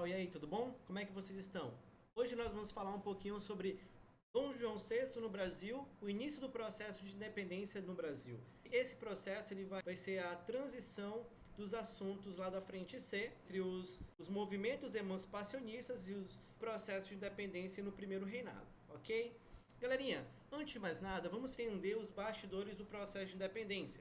pessoal, e aí, tudo bom? Como é que vocês estão? Hoje nós vamos falar um pouquinho sobre Dom João VI no Brasil, o início do processo de independência no Brasil. Esse processo vai ser a transição dos assuntos lá da Frente C, entre os movimentos emancipacionistas e os processos de independência no primeiro reinado, ok? Galerinha, antes de mais nada, vamos entender os bastidores do processo de independência.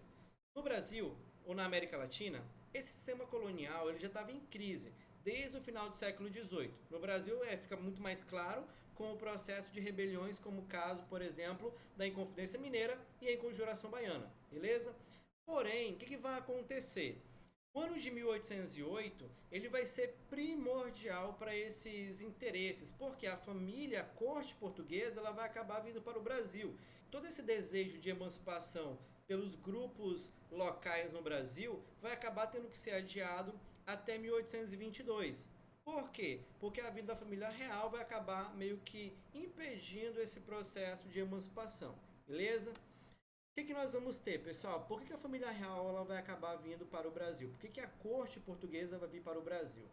No Brasil, ou na América Latina, esse sistema colonial ele já estava em crise desde o final do século XVIII. No Brasil, fica muito mais claro com o processo de rebeliões, como o caso, por exemplo, da Inconfidência Mineira e a Inconjuração Baiana, beleza? Porém, o que vai acontecer? O ano de 1808 ele vai ser primordial para esses interesses, porque a família, a corte portuguesa, ela vai acabar vindo para o Brasil. Todo esse desejo de emancipação pelos grupos locais no Brasil vai acabar tendo que ser adiado até 1822. Por quê? Porque a vinda da família real vai acabar meio que impedindo esse processo de emancipação, beleza? O que nós vamos ter, pessoal? Por que a família real ela vai acabar vindo para o Brasil? Por que a corte portuguesa vai vir para o Brasil?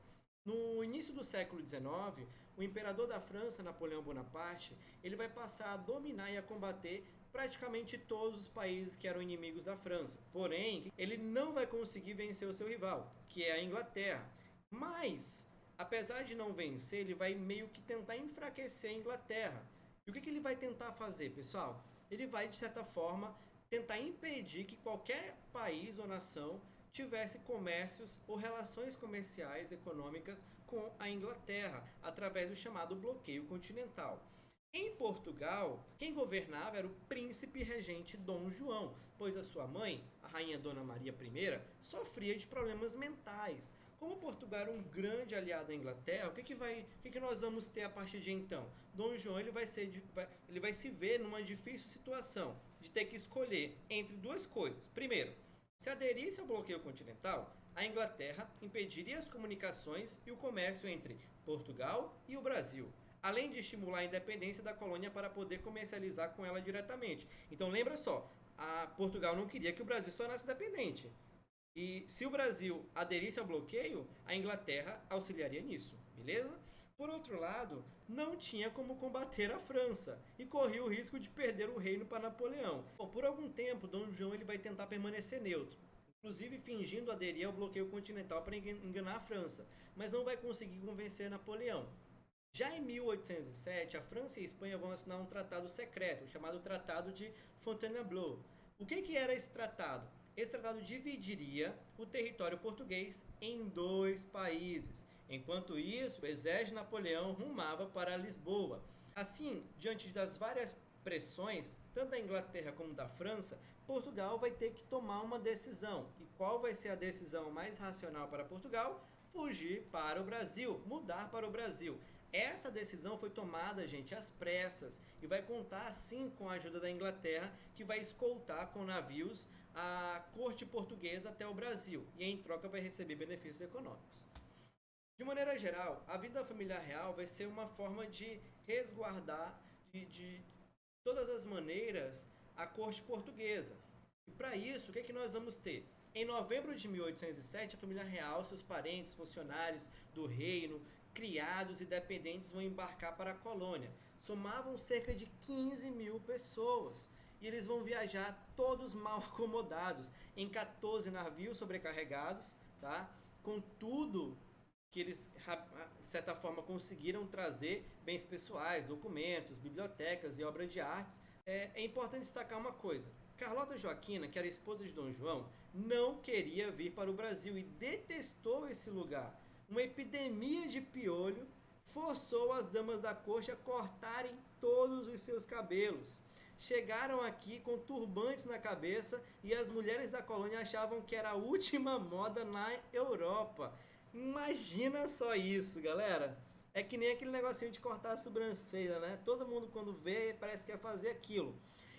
No início do século XIX, o imperador da França, Napoleão Bonaparte, ele vai passar a dominar e a combater praticamente todos os países que eram inimigos da França. Porém, ele não vai conseguir vencer o seu rival, que é a Inglaterra. Mas, apesar de não vencer, ele vai meio que tentar enfraquecer a Inglaterra. E o que ele vai tentar fazer, pessoal? Ele vai, de certa forma, tentar impedir que qualquer país ou nação tivesse comércios ou relações comerciais econômicas com a Inglaterra, através do chamado bloqueio continental. Em Portugal, quem governava era o príncipe regente Dom João, pois a sua mãe, a rainha Dona Maria I, sofria de problemas mentais. Como Portugal era um grande aliado da Inglaterra, o que nós vamos ter a partir de então? Dom João ele vai se ver numa difícil situação de ter que escolher entre duas coisas. Primeiro, se aderisse ao bloqueio continental, a Inglaterra impediria as comunicações e o comércio entre Portugal e o Brasil, além de estimular a independência da colônia para poder comercializar com ela diretamente. Então lembra só, Portugal não queria que o Brasil se tornasse independente. E se o Brasil aderisse ao bloqueio, a Inglaterra auxiliaria nisso, beleza? Por outro lado, não tinha como combater a França e corria o risco de perder o reino para Napoleão. Bom, por algum tempo, Dom João ele vai tentar permanecer neutro, inclusive fingindo aderir ao bloqueio continental para enganar a França, mas não vai conseguir convencer Napoleão. Já em 1807, a França e a Espanha vão assinar um tratado secreto, chamado Tratado de Fontainebleau. O que era esse tratado? Esse tratado dividiria o território português em dois países. Enquanto isso, o exército de Napoleão rumava para Lisboa. Assim, diante das várias pressões, tanto da Inglaterra como da França, Portugal vai ter que tomar uma decisão. E qual vai ser a decisão mais racional para Portugal? Fugir para o Brasil, mudar para o Brasil. Essa decisão foi tomada, gente, às pressas e vai contar, sim, com a ajuda da Inglaterra, que vai escoltar com navios a corte portuguesa até o Brasil e, em troca, vai receber benefícios econômicos. De maneira geral, a vida da família real vai ser uma forma de resguardar de todas as maneiras a corte portuguesa. E para isso, o que nós vamos ter? Em novembro de 1807, a família real, seus parentes, funcionários do reino, criados e dependentes vão embarcar para a colônia. Somavam cerca de 15 mil pessoas. E eles vão viajar todos mal acomodados, em 14 navios sobrecarregados, tá? Com tudo que eles, de certa forma, conseguiram trazer, bens pessoais, documentos, bibliotecas e obras de artes. É importante destacar uma coisa. Carlota Joaquina, que era esposa de Dom João, não queria vir para o Brasil e detestou esse lugar. Uma epidemia de piolho forçou as damas da corte a cortarem todos os seus cabelos. Chegaram aqui com turbantes na cabeça e as mulheres da colônia achavam que era a última moda na Europa. Imagina só isso, galera. É que nem aquele negocinho de cortar a sobrancelha, né? Todo mundo quando vê parece que quer fazer aquilo.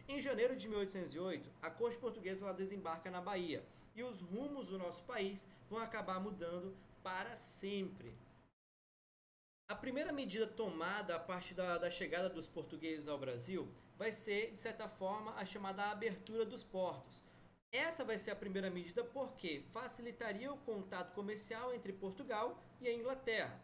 Em janeiro de 1808, a corte portuguesa ela desembarca na Bahia e os rumos do nosso país vão acabar mudando para sempre. A primeira medida tomada a partir da chegada dos portugueses ao Brasil vai ser, de certa forma, a chamada abertura dos portos. Essa vai ser a primeira medida porque facilitaria o contato comercial entre Portugal e a Inglaterra.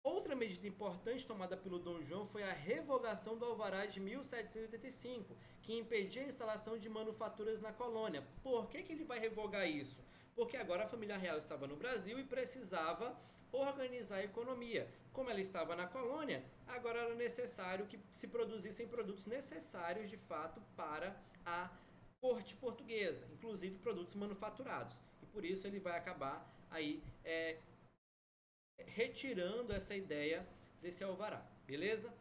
Outra medida importante tomada pelo Dom João foi a revogação do Alvará de 1785, que impedia a instalação de manufaturas na colônia. Por que ele vai revogar isso? Porque agora a família real estava no Brasil e precisava organizar a economia. Como ela estava na colônia, agora era necessário que se produzissem produtos necessários de fato para a corte portuguesa, inclusive produtos manufaturados. E por isso ele vai acabar aí retirando essa ideia desse alvará, beleza?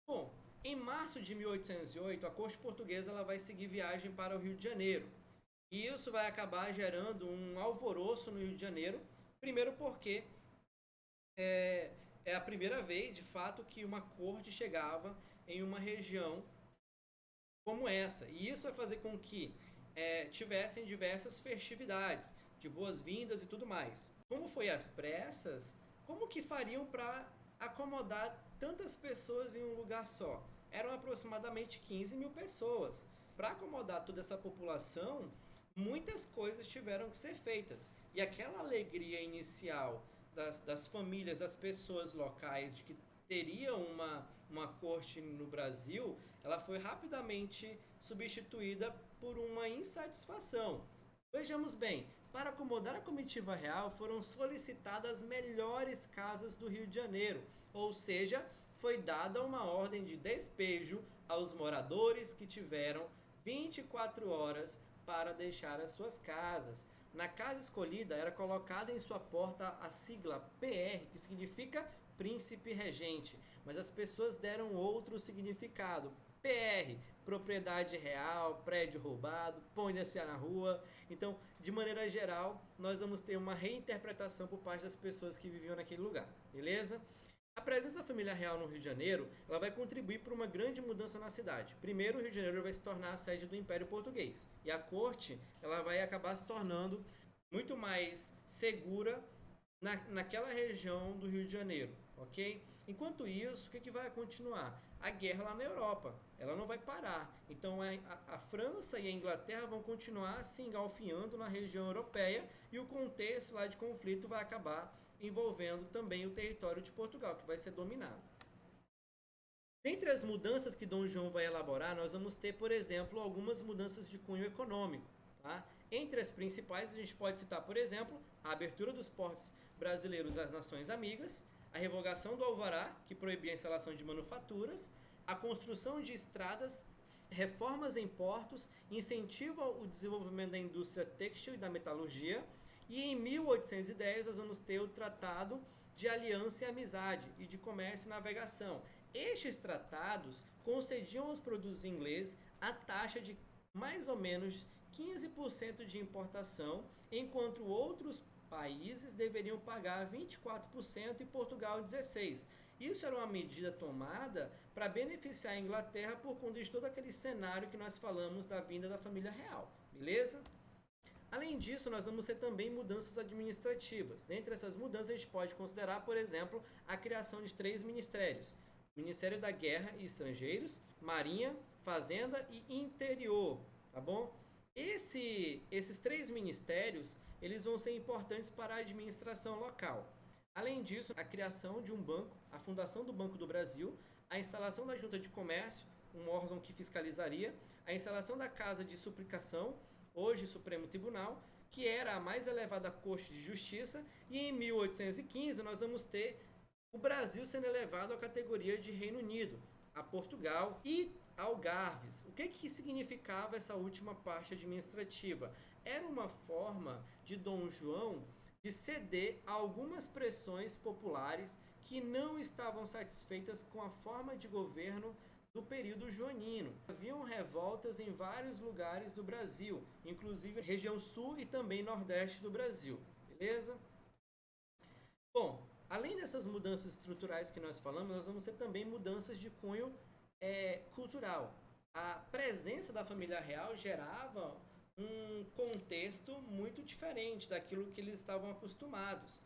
Bom, em março de 1808, a corte portuguesa ela vai seguir viagem para o Rio de Janeiro. E isso vai acabar gerando um alvoroço no Rio de Janeiro, primeiro porque é a primeira vez, de fato, que uma corte chegava em uma região como essa. E isso vai fazer com que tivessem diversas festividades, de boas-vindas e tudo mais. Como foi às pressas, como que fariam para acomodar tantas pessoas em um lugar só? Eram aproximadamente 15 mil pessoas. Para acomodar toda essa população, muitas coisas tiveram que ser feitas. E aquela alegria inicial das famílias, das pessoas locais, de que teriam uma corte no Brasil, ela foi rapidamente substituída por uma insatisfação. Vejamos bem, para acomodar a comitiva real foram solicitadas as melhores casas do Rio de Janeiro, ou seja, foi dada uma ordem de despejo aos moradores que tiveram 24 horas para deixar as suas casas. Na casa escolhida era colocada em sua porta a sigla PR, que significa príncipe regente, mas as pessoas deram outro significado. PR, propriedade real, prédio roubado, ponha-se na rua. Então, de maneira geral, nós vamos ter uma reinterpretação por parte das pessoas que viviam naquele lugar, beleza? A presença da família real no Rio de Janeiro, ela vai contribuir para uma grande mudança na cidade. Primeiro, o Rio de Janeiro vai se tornar a sede do Império Português. E a corte, ela vai acabar se tornando muito mais segura naquela região do Rio de Janeiro, ok? Enquanto isso, o que vai continuar? A guerra lá na Europa, ela não vai parar. Então a França e a Inglaterra vão continuar se engalfinhando na região europeia e o contexto lá de conflito vai acabar envolvendo também o território de Portugal, que vai ser dominado. Dentre as mudanças que Dom João vai elaborar, nós vamos ter, por exemplo, algumas mudanças de cunho econômico. Tá? Entre as principais, a gente pode citar, por exemplo, a abertura dos portos brasileiros às nações amigas, a revogação do alvará, que proibia a instalação de manufaturas, a construção de estradas, reformas em portos, incentivo ao desenvolvimento da indústria têxtil e da metalurgia. E em 1810 nós vamos ter o Tratado de Aliança e Amizade e de Comércio e Navegação. Estes tratados concediam aos produtos ingleses a taxa de mais ou menos 15% de importação, enquanto outros países deveriam pagar 24% e Portugal 16%. Isso era uma medida tomada para beneficiar a Inglaterra por conta de todo aquele cenário que nós falamos da vinda da família real, beleza? Além disso, nós vamos ter também mudanças administrativas. Dentre essas mudanças, a gente pode considerar, por exemplo, a criação de 3 ministérios. Ministério da Guerra e Estrangeiros, Marinha, Fazenda e Interior, tá bom? Esses 3 ministérios, eles vão ser importantes para a administração local. Além disso, a criação de um banco, a fundação do Banco do Brasil, a instalação da Junta de Comércio, um órgão que fiscalizaria, a instalação da Casa de Suplicação, hoje Supremo Tribunal, que era a mais elevada Corte de Justiça, e em 1815 nós vamos ter o Brasil sendo elevado à categoria de Reino Unido, a Portugal e Algarves. O que significava essa última parte administrativa? Era uma forma de Dom João de ceder a algumas pressões populares que não estavam satisfeitas com a forma de governo do período joanino. Haviam revoltas em vários lugares do Brasil, inclusive região sul e também nordeste do Brasil, beleza? Bom, além dessas mudanças estruturais que nós falamos, nós vamos ter também mudanças de cunho cultural. A presença da família real gerava um contexto muito diferente daquilo que eles estavam acostumados.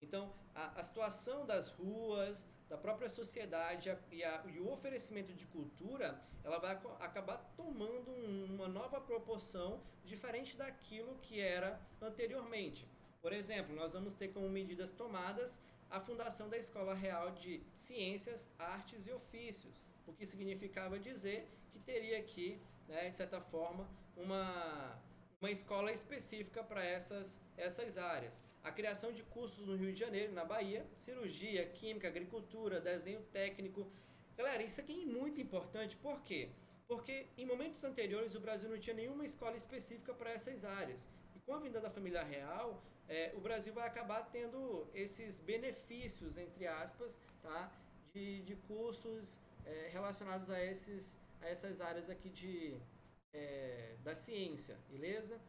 Então, a situação das ruas, da própria sociedade e o oferecimento de cultura, ela vai acabar tomando uma nova proporção diferente daquilo que era anteriormente. Por exemplo, nós vamos ter como medidas tomadas a fundação da Escola Real de Ciências, Artes e Ofícios, o que significava dizer que teria aqui, né, de certa forma, uma escola específica para essas áreas. A criação de cursos no Rio de Janeiro, na Bahia, cirurgia, química, agricultura, desenho técnico. Galera, isso aqui é muito importante, por quê? Porque em momentos anteriores o Brasil não tinha nenhuma escola específica para essas áreas. E com a vinda da família real, o Brasil vai acabar tendo esses benefícios, entre aspas, tá? de cursos relacionados a essas áreas aqui da ciência, beleza?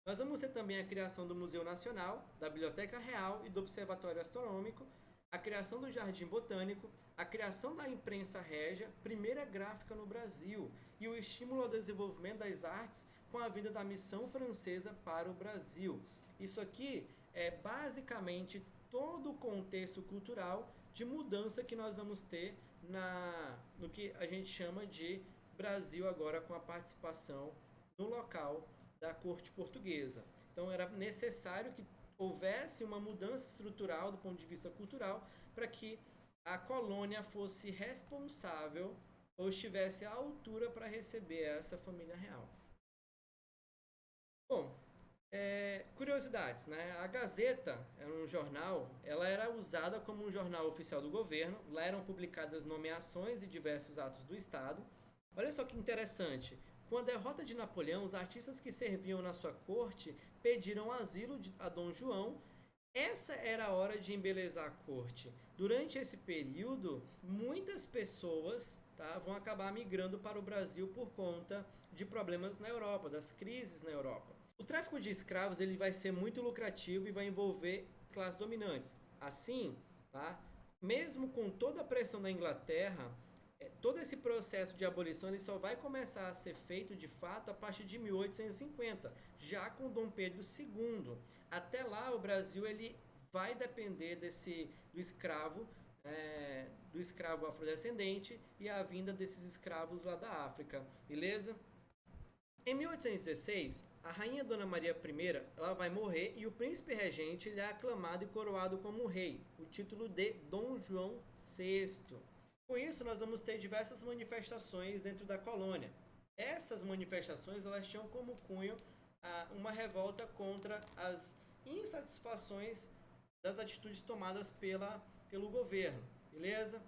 Nós vamos ter também a criação do Museu Nacional, da Biblioteca Real e do Observatório Astronômico, a criação do Jardim Botânico, a criação da imprensa régia, primeira gráfica no Brasil, e o estímulo ao desenvolvimento das artes com a vinda da missão francesa para o Brasil. Isso aqui é basicamente todo o contexto cultural de mudança que nós vamos ter no que a gente chama de Brasil agora com a participação no local da corte portuguesa. Então era necessário que houvesse uma mudança estrutural do ponto de vista cultural para que a colônia fosse responsável ou estivesse à altura para receber essa família real. Bom, curiosidades, né? A Gazeta era um jornal, ela era usada como um jornal oficial do governo, lá eram publicadas nomeações e diversos atos do Estado. Olha só que interessante, com a derrota de Napoleão, os artistas que serviam na sua corte pediram asilo a Dom João. Essa era a hora de embelezar a corte. Durante esse período, muitas pessoas vão acabar migrando para o Brasil por conta de problemas na Europa, das crises na Europa. O tráfico de escravos ele vai ser muito lucrativo e vai envolver classes dominantes. Assim, mesmo com toda a pressão da Inglaterra, todo esse processo de abolição ele só vai começar a ser feito de fato a partir de 1850, já com Dom Pedro II. Até lá o Brasil ele vai depender do escravo afrodescendente e a vinda desses escravos lá da África, beleza? Em 1816, a rainha Dona Maria I ela vai morrer e o príncipe regente ele é aclamado e coroado como rei, o título de Dom João VI. Com isso, nós vamos ter diversas manifestações dentro da colônia. Essas manifestações elas tinham como cunho uma revolta contra as insatisfações das atitudes tomadas pelo governo, beleza?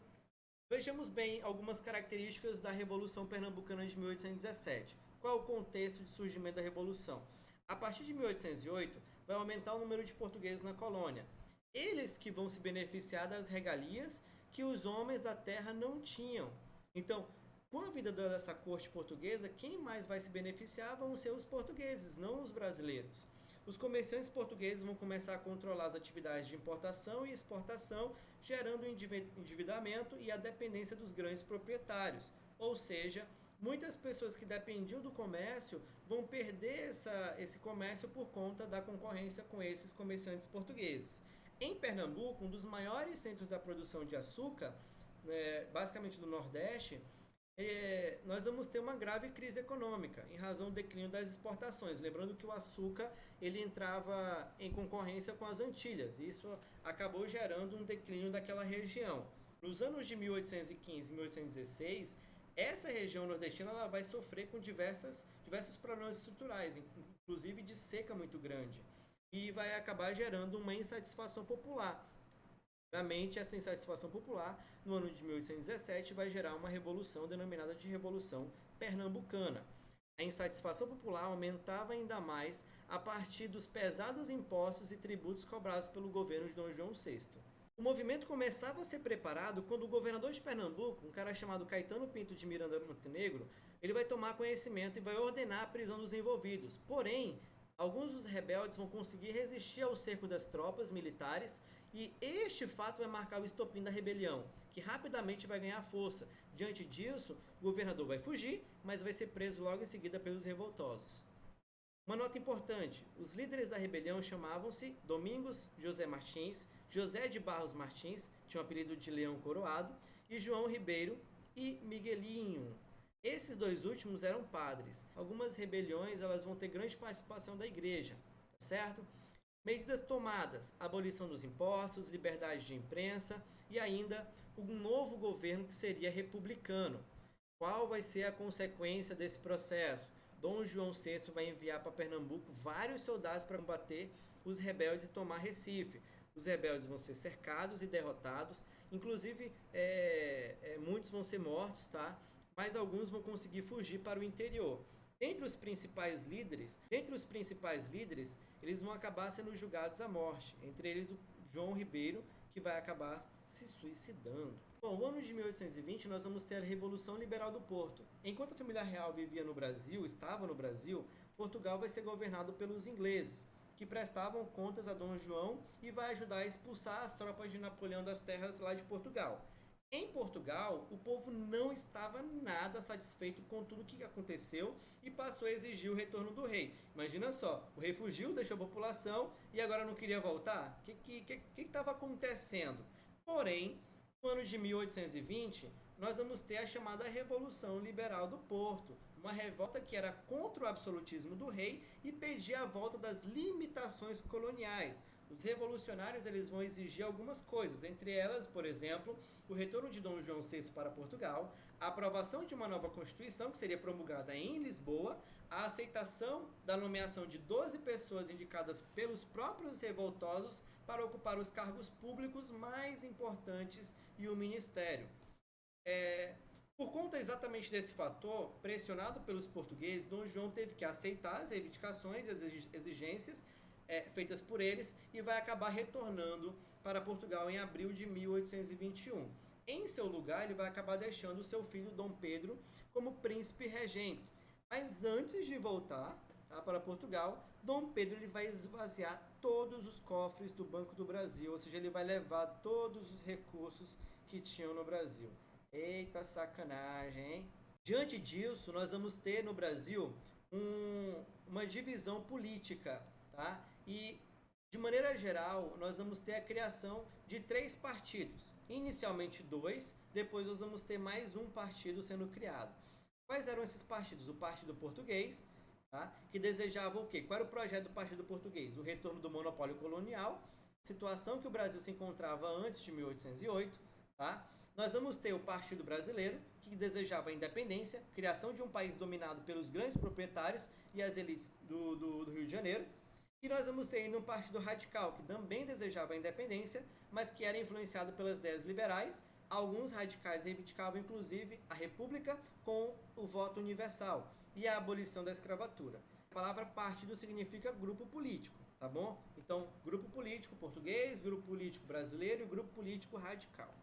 Vejamos bem algumas características da Revolução Pernambucana de 1817. Qual é o contexto de surgimento da Revolução? A partir de 1808, vai aumentar o número de portugueses na colônia. Eles que vão se beneficiar das regalias que os homens da terra não tinham. Então, com a vida dessa corte portuguesa, quem mais vai se beneficiar vão ser os portugueses, não os brasileiros. Os comerciantes portugueses vão começar a controlar as atividades de importação e exportação, gerando o endividamento e a dependência dos grandes proprietários. Ou seja, muitas pessoas que dependiam do comércio vão perder esse comércio por conta da concorrência com esses comerciantes portugueses. Em Pernambuco, um dos maiores centros da produção de açúcar, basicamente do Nordeste, nós vamos ter uma grave crise econômica em razão do declínio das exportações. Lembrando que o açúcar ele entrava em concorrência com as Antilhas e isso acabou gerando um declínio daquela região. Nos anos de 1815 e 1816, essa região nordestina ela vai sofrer com diversos problemas estruturais, inclusive de seca muito grande. E vai acabar gerando uma insatisfação popular. Obviamente, essa insatisfação popular, no ano de 1817, vai gerar uma revolução denominada de Revolução Pernambucana. A insatisfação popular aumentava ainda mais a partir dos pesados impostos e tributos cobrados pelo governo de Dom João VI. O movimento começava a ser preparado quando o governador de Pernambuco, um cara chamado Caetano Pinto de Miranda Montenegro, ele vai tomar conhecimento e vai ordenar a prisão dos envolvidos. Porém, alguns dos rebeldes vão conseguir resistir ao cerco das tropas militares e este fato vai marcar o estopim da rebelião, que rapidamente vai ganhar força. Diante disso, o governador vai fugir, mas vai ser preso logo em seguida pelos revoltosos. Uma nota importante, os líderes da rebelião chamavam-se Domingos José Martins, José de Barros Martins, tinha o apelido de Leão Coroado, e João Ribeiro e Miguelinho. Esses dois últimos eram padres. Algumas rebeliões elas vão ter grande participação da igreja, certo? Medidas tomadas: abolição dos impostos, liberdade de imprensa e ainda um novo governo que seria republicano. Qual vai ser a consequência desse processo? Dom João VI vai enviar para Pernambuco vários soldados para combater os rebeldes e tomar Recife. Os rebeldes vão ser cercados e derrotados, inclusive muitos vão ser mortos, tá? Mas alguns vão conseguir fugir para o interior. Entre os principais líderes, eles vão acabar sendo julgados à morte. Entre eles o João Ribeiro, que vai acabar se suicidando. Bom, no ano de 1820 nós vamos ter a Revolução Liberal do Porto. Enquanto a família real estava no Brasil, Portugal vai ser governado pelos ingleses, que prestavam contas a Dom João e vai ajudar a expulsar as tropas de Napoleão das terras lá de Portugal. Em Portugal, o povo não estava nada satisfeito com tudo o que aconteceu e passou a exigir o retorno do rei. Imagina só, o rei fugiu, deixou a população e agora não queria voltar? O que estava acontecendo? Porém, no ano de 1820, nós vamos ter a chamada Revolução Liberal do Porto, uma revolta que era contra o absolutismo do rei e pedia a volta das limitações coloniais. Os revolucionários eles vão exigir algumas coisas, entre elas, por exemplo, o retorno de Dom João VI para Portugal, a aprovação de uma nova Constituição, que seria promulgada em Lisboa, a aceitação da nomeação de 12 pessoas indicadas pelos próprios revoltosos para ocupar os cargos públicos mais importantes e o ministério. Por conta exatamente desse fator, pressionado pelos portugueses, Dom João teve que aceitar as reivindicações e as exigências feitas por eles e vai acabar retornando para Portugal em abril de 1821. Em seu lugar, ele vai acabar deixando o seu filho Dom Pedro como príncipe regente. Mas antes de voltar para Portugal, Dom Pedro ele vai esvaziar todos os cofres do Banco do Brasil, ou seja, ele vai levar todos os recursos que tinham no Brasil. Eita sacanagem, hein? Diante disso, nós vamos ter no Brasil uma divisão política, tá? E, de maneira geral, nós vamos ter a criação de 3 partidos. Inicialmente 2, depois nós vamos ter mais um partido sendo criado. Quais eram esses partidos? O Partido Português, tá? Que desejava o quê? Qual era o projeto do Partido Português? O retorno do monopólio colonial, situação que o Brasil se encontrava antes de 1808, tá? Nós vamos ter o Partido Brasileiro, que desejava a independência, criação de um país dominado pelos grandes proprietários e as elites do Rio de Janeiro. E nós vamos ter ainda um partido radical, que também desejava a independência, mas que era influenciado pelas ideias liberais. Alguns radicais reivindicavam, inclusive, a república com o voto universal e a abolição da escravatura. A palavra partido significa grupo político, tá bom? Então, grupo político português, grupo político brasileiro e grupo político radical.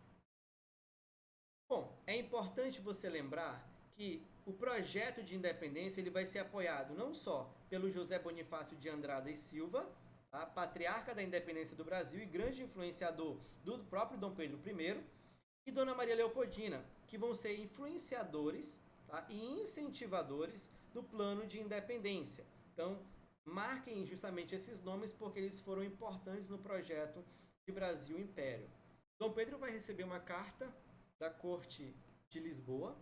Bom, é importante você lembrar que o projeto de independência ele vai ser apoiado não só pelo José Bonifácio de Andrada e Silva, tá? Patriarca da independência do Brasil e grande influenciador do próprio Dom Pedro I, e Dona Maria Leopoldina, que vão ser influenciadores, tá? E incentivadores do plano de independência. Então, marquem justamente esses nomes porque eles foram importantes no projeto de Brasil Império. Dom Pedro vai receber uma carta da Corte de Lisboa,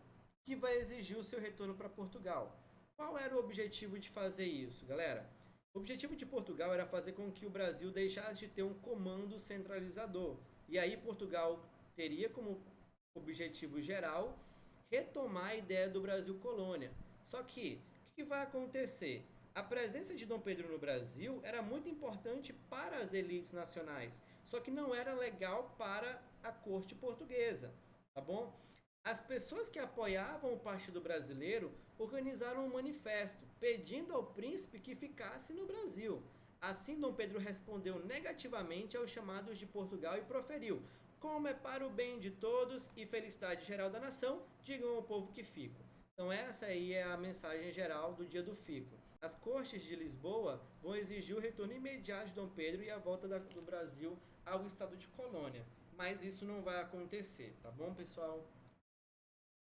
que vai exigir o seu retorno para Portugal. Qual era o objetivo de fazer isso, galera? O objetivo de Portugal era fazer com que o Brasil deixasse de ter um comando centralizador. E aí Portugal teria como objetivo geral retomar a ideia do Brasil colônia. Só que, o que vai acontecer? A presença de Dom Pedro no Brasil era muito importante para as elites nacionais, só que não era legal para a corte portuguesa, tá bom? As pessoas que apoiavam o Partido Brasileiro organizaram um manifesto pedindo ao príncipe que ficasse no Brasil. Assim, Dom Pedro respondeu negativamente aos chamados de Portugal e proferiu: como é para o bem de todos e felicidade geral da nação, digam ao povo que fico. Então essa aí é a mensagem geral do dia do fico. As cortes de Lisboa vão exigir o retorno imediato de Dom Pedro e a volta do Brasil ao estado de colônia. Mas isso não vai acontecer, tá bom, pessoal?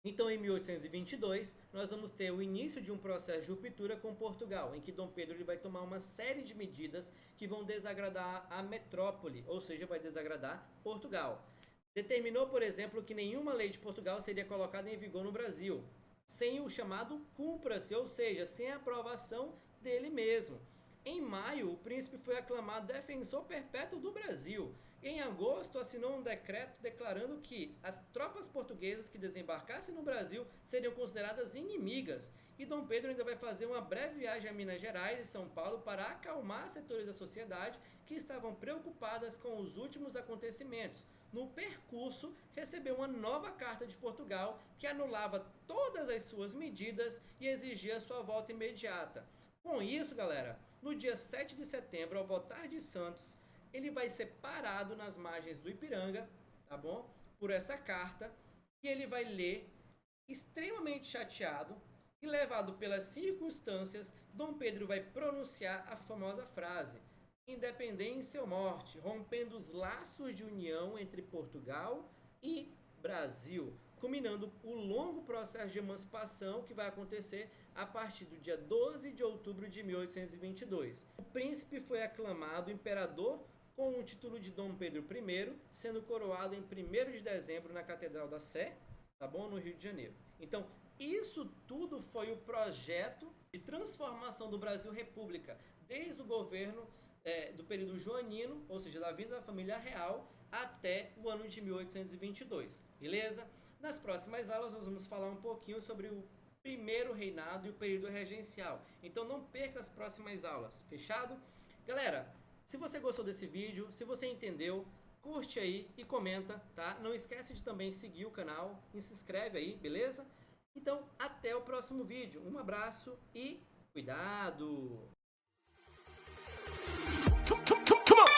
Então, em 1822, nós vamos ter o início de um processo de ruptura com Portugal, em que Dom Pedro ele vai tomar uma série de medidas que vão desagradar a metrópole, ou seja, vai desagradar Portugal. Determinou, por exemplo, que nenhuma lei de Portugal seria colocada em vigor no Brasil, sem o chamado cumpra-se, ou seja, sem a aprovação dele mesmo. Em maio, o príncipe foi aclamado defensor perpétuo do Brasil. Em agosto, assinou um decreto declarando que as tropas portuguesas que desembarcassem no Brasil seriam consideradas inimigas. E Dom Pedro ainda vai fazer uma breve viagem a Minas Gerais e São Paulo para acalmar setores da sociedade que estavam preocupadas com os últimos acontecimentos. No percurso, recebeu uma nova carta de Portugal que anulava todas as suas medidas e exigia sua volta imediata. Com isso, galera, no dia 7 de setembro, ao voltar de Santos, ele vai ser parado nas margens do Ipiranga, tá bom? Por essa carta, e ele vai ler, extremamente chateado e levado pelas circunstâncias, Dom Pedro vai pronunciar a famosa frase: independência ou morte, rompendo os laços de união entre Portugal e Brasil, culminando o longo processo de emancipação que vai acontecer a partir do dia 12 de outubro de 1822. O príncipe foi aclamado imperador com o título de Dom Pedro I, sendo coroado em 1º de dezembro na Catedral da Sé, tá bom? No Rio de Janeiro. Então, isso tudo foi o projeto de transformação do Brasil República, desde o governo do período joanino, ou seja, da vinda da família real, até o ano de 1822, beleza? Nas próximas aulas nós vamos falar um pouquinho sobre o primeiro reinado e o período regencial. Então não perca as próximas aulas, fechado? Galera, se você gostou desse vídeo, se você entendeu, curte aí e comenta, tá? Não esquece de também seguir o canal e se inscreve aí, beleza? Então, até o próximo vídeo. Um abraço e cuidado! Come on!